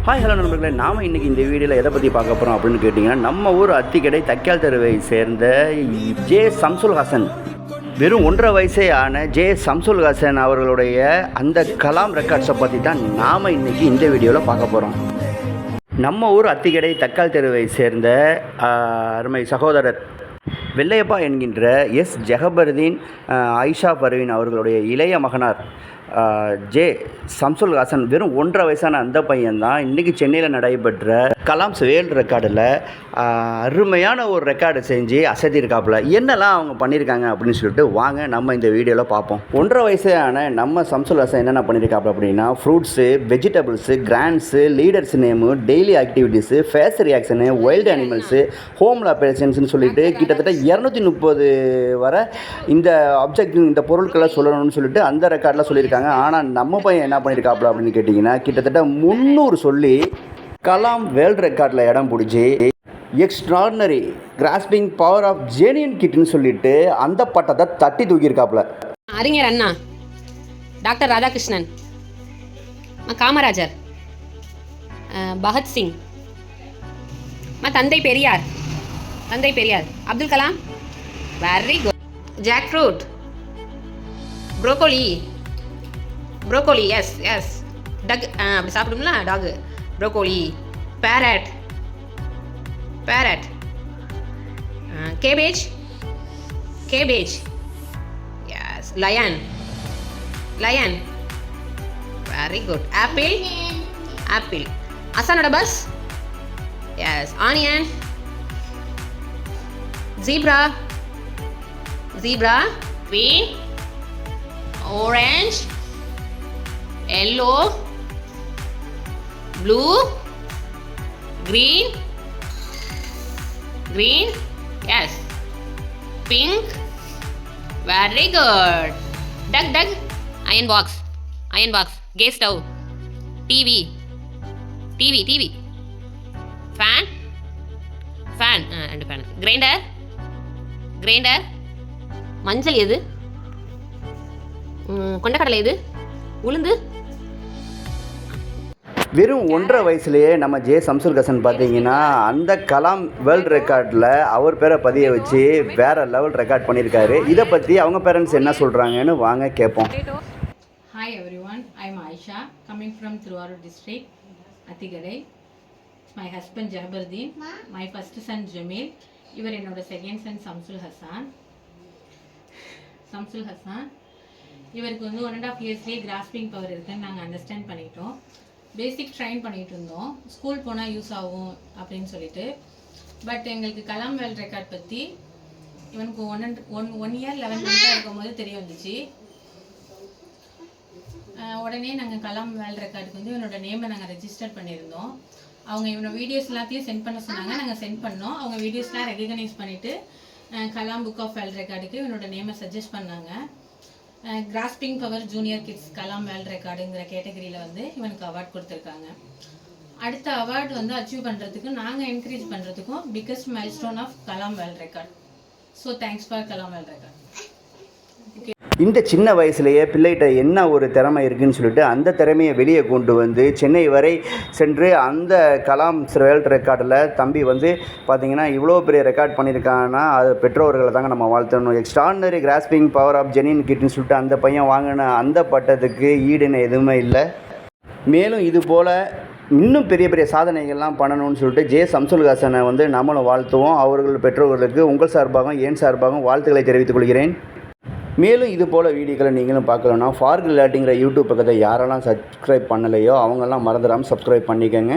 Hi hello நண்பர்களே, நாம் இன்றைக்கி இந்த வீடியோவில் எதை பற்றி பார்க்க போகிறோம் அப்படின்னு கேட்டிங்கன்னா, நம்ம ஊர் அத்திக்கடை தக்கியால் தெருவை சேர்ந்த ஜே சம்சுல் ஹசன், வெறும் 1.5 வயசே ஆன ஜே சம்சுல் ஹசன் அவர்களுடைய அந்த கலாம் ரெக்கார்ட்ஸை பற்றி தான் நாம் இன்றைக்கி இந்த வீடியோவில் பார்க்க போகிறோம். நம்ம ஊர் அத்திக்கடை தக்கால் தெருவை சேர்ந்த அருமை சகோதரர் வெள்ளையப்பா என்கின்ற எஸ் ஜஹபருதீன் ஆயிஷா பர்வீன் அவர்களுடைய இளைய மகனார் ஜே சம்சுல் ஹசன், வெறும் 1.5 வயசான அந்த பையன்தான் இன்றைக்கி சென்னையில் நடைபெற்ற கலாம்ஸ் வேர்ல்டு ரெக்கார்டில் அருமையான ஒரு ரெக்கார்டு செஞ்சு அசத்திருக்காப்புல. என்னெல்லாம் அவங்க பண்ணியிருக்காங்க அப்படின்னு சொல்லிட்டு வாங்க நம்ம இந்த வீடியோவில் பார்ப்போம். 1.5 வயசான நம்ம சம்சுல் ஹசன் என்னென்ன பண்ணியிருக்காப்புல அப்படின்னா, ஃப்ரூட்ஸு, வெஜிடபிள்ஸு, கிராண்ட்ஸு, leaders name, daily activities, face reaction, wild animals, home ஆப்ரேஷன்ஸ்னு சொல்லிட்டு கிட்டத்தட்ட 230 வரை இந்த ஆப்ஜெக்ட் இந்த பொருட்களை சொல்லணும்னு சொல்லிட்டு அந்த ரெக்கார்டில் சொல்லியிருக்காங்க. ஆனால் நம்ம பையன் என்ன பண்ணியிருக்காப்புல அப்படின்னு கேட்டிங்கன்னா, கிட்டத்தட்ட 300 சொல்லி கலாம் வேர்ல்டு ரெக்கார்டில் இடம் பிடிச்சி extraordinary grasping power of Jeanine கிட்னு சொல்லிட்டு அந்த பட்டத்தை தட்டி தூக்கியிருக்காப்புல. அறிஞர் அண்ணா, டாக்டர் ராதாகிருஷ்ணன், காமராஜர், பகத்சிங், தந்தை Periyar, Abdul Kalam, very good. Jackfruit, broccoli, yes duck, அப்படி சாப்பிடும்ல டாகு, broccoli. Parrot, cabbage, yes. Lion, very good. Apple. அசானோட bus, yes. Onion. Zebra, green, orange, yellow, blue, green, yes. Pink, very good. Duck, iron box, gas stove, TV, fan, and fan. Grinder, மஞ்சள் எது, கொண்டக்கடலை எது, உளுந்து. வெறும் 1.5 வயசுலேயே நம்ம J Shamsul Hasan பார்த்தீங்கன்னா அந்த கலாம் வேர்ல்டு ரெக்கார்டில் அவர் பேரை பதிய வச்சு வேறு லெவல் ரெக்கார்ட் பண்ணியிருக்காரு. இதை பற்றி அவங்க பேரண்ட்ஸ் என்ன சொல்கிறாங்கன்னு வாங்க கேட்போம். Hi everyone, I am Aisha coming from Thiruvarur district, Athigadai. My husband Jahbardeen, my first son Jamil, இவர் என்னோட செகண்ட் சன் சம்சுல் ஹசான். இவருக்கு வந்து 1.5 இயர்ஸ்லேயே கிராஸ்பிங் பவர் இருக்குன்னு நாங்கள் அண்டர்ஸ்டாண்ட் பண்ணிட்டோம். பேசிக் ட்ரைன் பண்ணிகிட்டு இருந்தோம், ஸ்கூல் போனால் யூஸ் ஆகும் அப்படின்னு சொல்லிட்டு. பட் எங்களுக்கு கலாம் வேர்ல்ட் ரெக்கார்ட் பற்றி இவனுக்கு 1 இயர் 11 மந்த்தாக இருக்கும்போது தெரிய வந்துச்சு. உடனே நாங்கள் கலாம் வேர்ல்ட் ரெக்கார்டுக்கு வந்து இவனோட நேமை நாங்கள் ரெஜிஸ்டர் பண்ணியிருந்தோம். அவங்க இவனோட வீடியோஸ் எல்லாத்தையும் சென்ட் பண்ண சொன்னாங்க, நாங்கள் சென்ட் பண்ணோம். அவங்க வீடியோஸ்லாம் ரெகக்னைஸ் பண்ணிவிட்டு கலாம் புக் ஆஃப் வேர்ல்ட் ரெக்கார்டுக்கு இவனோட நேமை சஜஸ்ட் பண்ணாங்க. Grasping power junior kids Kalam world ரெக்கார்டுங்கிற கேட்டகரியில் வந்து இவனுக்கு அவார்ட் கொடுத்துருக்காங்க. அடுத்த அவார்டு வந்து அச்சீவ் பண்ணுறதுக்கு நாங்கள் என்கரேஜ் பண்ணுறதுக்கும் biggest milestone of Kalam world record. So thanks for Kalam world record. இந்த சின்ன வயசுலேயே பிள்ளைகிட்ட என்ன ஒரு திறமை இருக்குதுன்னு சொல்லிட்டு அந்த திறமையை வெளியே கொண்டு வந்து சென்னை வரை சென்று அந்த கலாம் வேர்ல்டு ரெக்கார்டில் தம்பி வந்து பார்த்திங்கன்னா இவ்வளோ பெரிய ரெக்கார்ட் பண்ணியிருக்காங்கன்னா அது பெற்றோர்களை தாங்க நம்ம வாழ்த்தணும். Extraordinary grasping power of Jeanine கிட்னு சொல்லிட்டு அந்த பையன் வாங்கின அந்த பட்டத்துக்கு ஈடுன்னு எதுவுமே இல்லை. மேலும் இது போல் இன்னும் பெரிய பெரிய சாதனைகள்லாம் பண்ணணும்னு சொல்லிட்டு ஜே சம்சுல் ஹசனை வந்து நம்மளும் வாழ்த்துவோம். அவர்கள் பெற்றோர்களுக்கு உங்கள் சார்பாகவும் என் சார்பாகவும் வாழ்த்துக்களை தெரிவித்துக் கொள்கிறேன். மேலும் இது போல் வீடியோக்களை நீங்களும் பார்க்கலன்னா ஃபார் கிளாட்டிங்கிற யூடியூப் பக்கத்தை யாரெல்லாம் சப்ஸ்கிரைப் பண்ணலையோ அவங்கெல்லாம் மறந்துடாமல் சப்ஸ்கிரைப் பண்ணிக்கோங்க.